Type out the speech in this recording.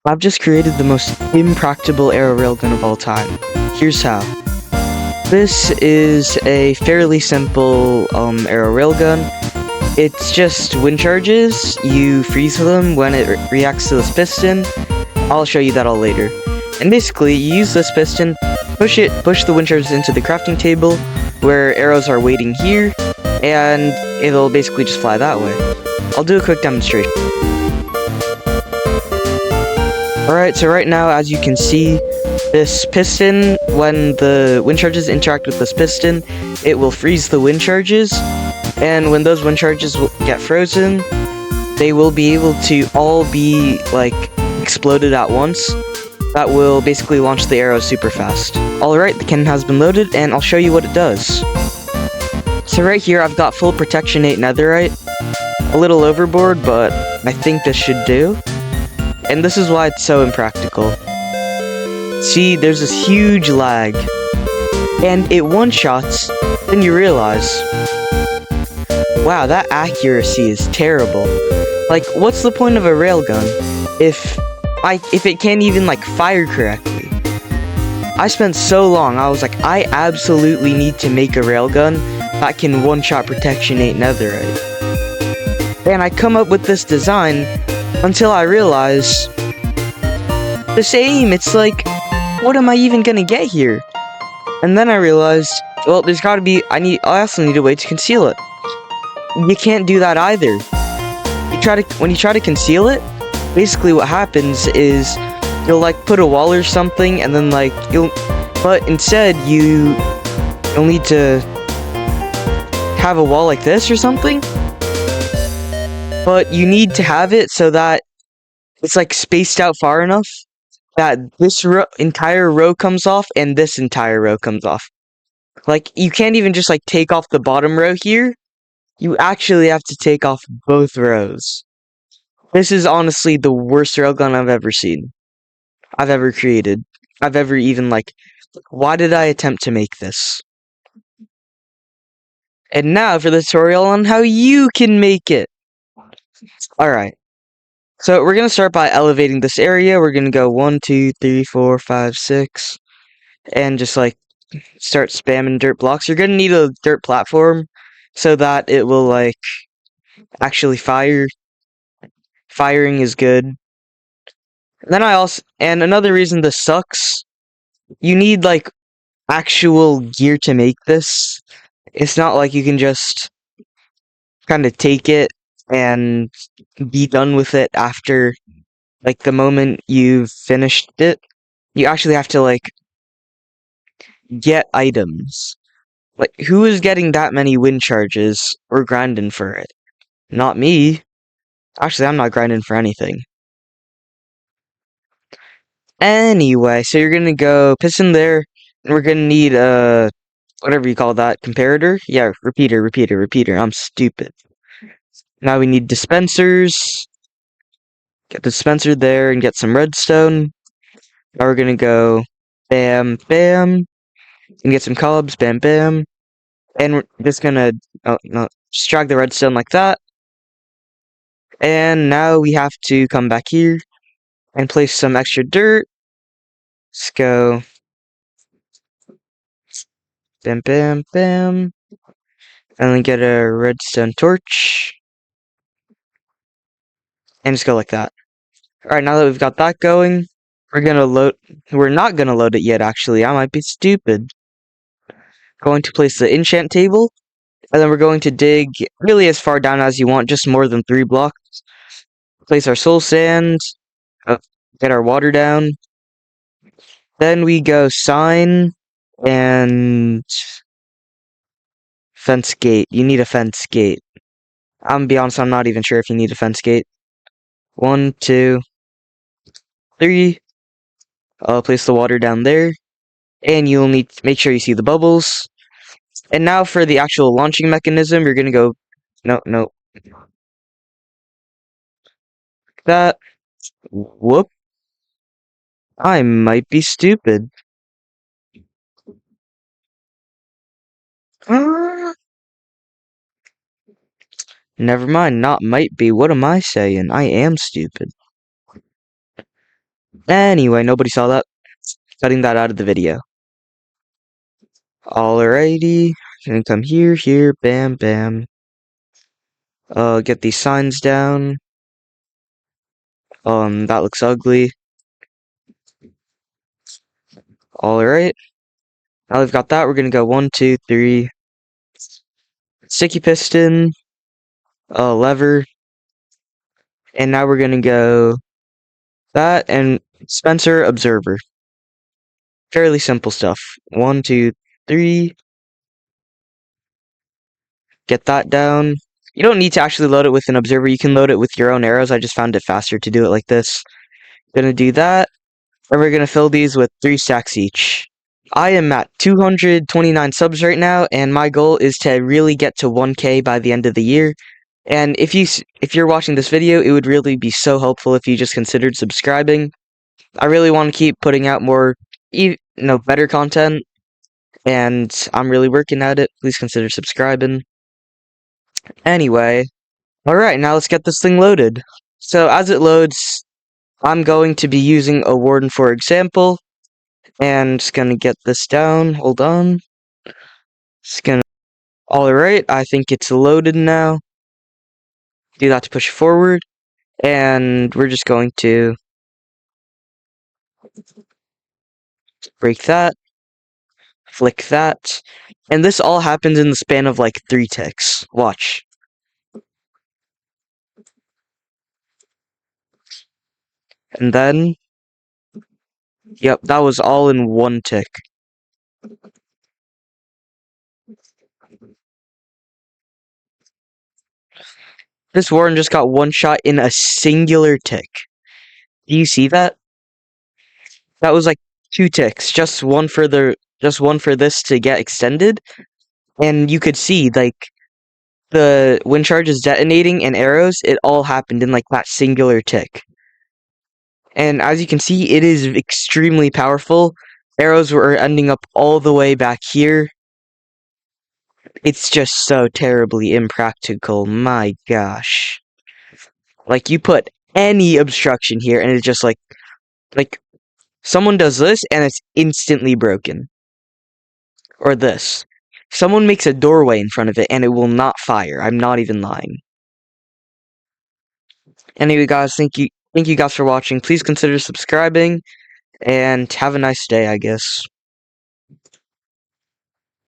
I've just created the most impractical arrow railgun of all time. Here's how. This is a fairly simple arrow railgun. It's just wind charges. You freeze them when it reacts to this piston. I'll show you that all later. And basically, you use this piston, push the wind charges into the crafting table, where arrows are waiting here, and it'll basically just fly that way. I'll do a quick demonstration. Alright, so right now, as you can see, this piston, when the wind charges interact with this piston, it will freeze the wind charges, and when those wind charges will get frozen, they will be able to all be, like, exploded at once. That will basically launch the arrow super fast. Alright, the cannon has been loaded, and I'll show you what it does. So right here, I've got full protection 8 netherite. A little overboard, but I think this should do. And this is why it's so impractical. See, there's this huge lag. And it one-shots, then you realize, wow, that accuracy is terrible. Like, what's the point of a railgun if it can't even, like, fire correctly? I spent so long, I was like, I absolutely need to make a railgun that can one-shot protection 8 netherite. And I come up with this design until I realize this aim, it's like, what am I even gonna get here? And then I realized, well, there's gotta be, I also need a way to conceal it. You can't do that either. When you try to conceal it, basically what happens is you'll like put a wall or something, and then like but instead you'll need to have a wall like this or something. But you need to have it so that it's like spaced out far enough that this entire row comes off and this entire row comes off. Like, you can't even just like take off the bottom row here. You actually have to take off both rows. This is honestly the worst railgun I've ever seen. I've ever created. I've ever even like, why did I attempt to make this? And now for the tutorial on how you can make it. Alright. So we're going to start by elevating this area. We're going to go 1, 2, 3, 4, 5, 6. And just like start spamming dirt blocks. You're going to need a dirt platform so that it will like actually fire. Firing is good. And another reason this sucks, you need like actual gear to make this. It's not like you can just kind of take it and be done with it after like the moment you've finished it. You actually have to like get items. Like, who is getting that many wind charges or grinding for it? Not me. Actually, I'm not grinding for anything. Anyway, so you're gonna go piston there, and we're gonna need whatever you call that, comparator? Yeah, repeater. I'm stupid. Now we need dispensers. Get the dispenser there and get some redstone. Now we're gonna go bam, bam, and get some cobs, bam, bam. And we're just gonna, just drag the redstone like that. And now we have to come back here and place some extra dirt. Let's go bam, bam, bam. And then get a redstone torch. And just go like that. Alright, now that we've got that going, we're not gonna load it yet, actually. I might be stupid. Going to place the enchant table, and then we're going to dig really as far down as you want, just more than 3 blocks. Place our soul sand, get our water down. Then we go sign and fence gate. You need a fence gate. I'm gonna be honest, I'm not even sure if you need a fence gate. 1, 2, 3. I'll place the water down there. And you'll need to make sure you see the bubbles. And now for the actual launching mechanism, you're gonna go, no. That. Whoop. I might be stupid. Never mind, not might be. What am I saying? I am stupid. Anyway, nobody saw that. Cutting that out of the video. Alrighty. Gonna come here, bam, bam. Get these signs down. That looks ugly. Alright. Now we've got that, we're gonna go 1, 2, 3. Sticky piston. Lever. And now we're gonna go that and Spencer observer. Fairly simple stuff. 1, 2, 3. Get that down. You don't need to actually load it with an observer. You can load it with your own arrows. I just found it faster to do it like this. Gonna do that. And we're gonna fill these with 3 stacks each. I am at 229 subs right now, and my goal is to really get to 1K by the end of the year. And if you're watching this video, it would really be so helpful if you just considered subscribing. I really want to keep putting out more, better content, and I'm really working at it. Please consider subscribing. Anyway, alright, now let's get this thing loaded. So as it loads, I'm going to be using a warden for example, and just gonna get this down. Hold on. Just gonna. Alright, I think it's loaded now. Do that to push forward, and we're just going to break that, flick that, and this all happens in the span of like 3 ticks. Watch. And then, yep, that was all in 1 tick. This warden just got 1 shot in a singular tick. Do you see that? That was like 2 ticks, just one for this to get extended, and you could see like the wind charges detonating and arrows. It all happened in like that singular tick. And as you can see, it is extremely powerful. Arrows were ending up all the way back here. It's just so terribly impractical. My gosh. Like, you put any obstruction here, and it's just like someone does this, and it's instantly broken. Or this. Someone makes a doorway in front of it, and it will not fire. I'm not even lying. Anyway, guys, thank you guys for watching. Please consider subscribing, and have a nice day, I guess.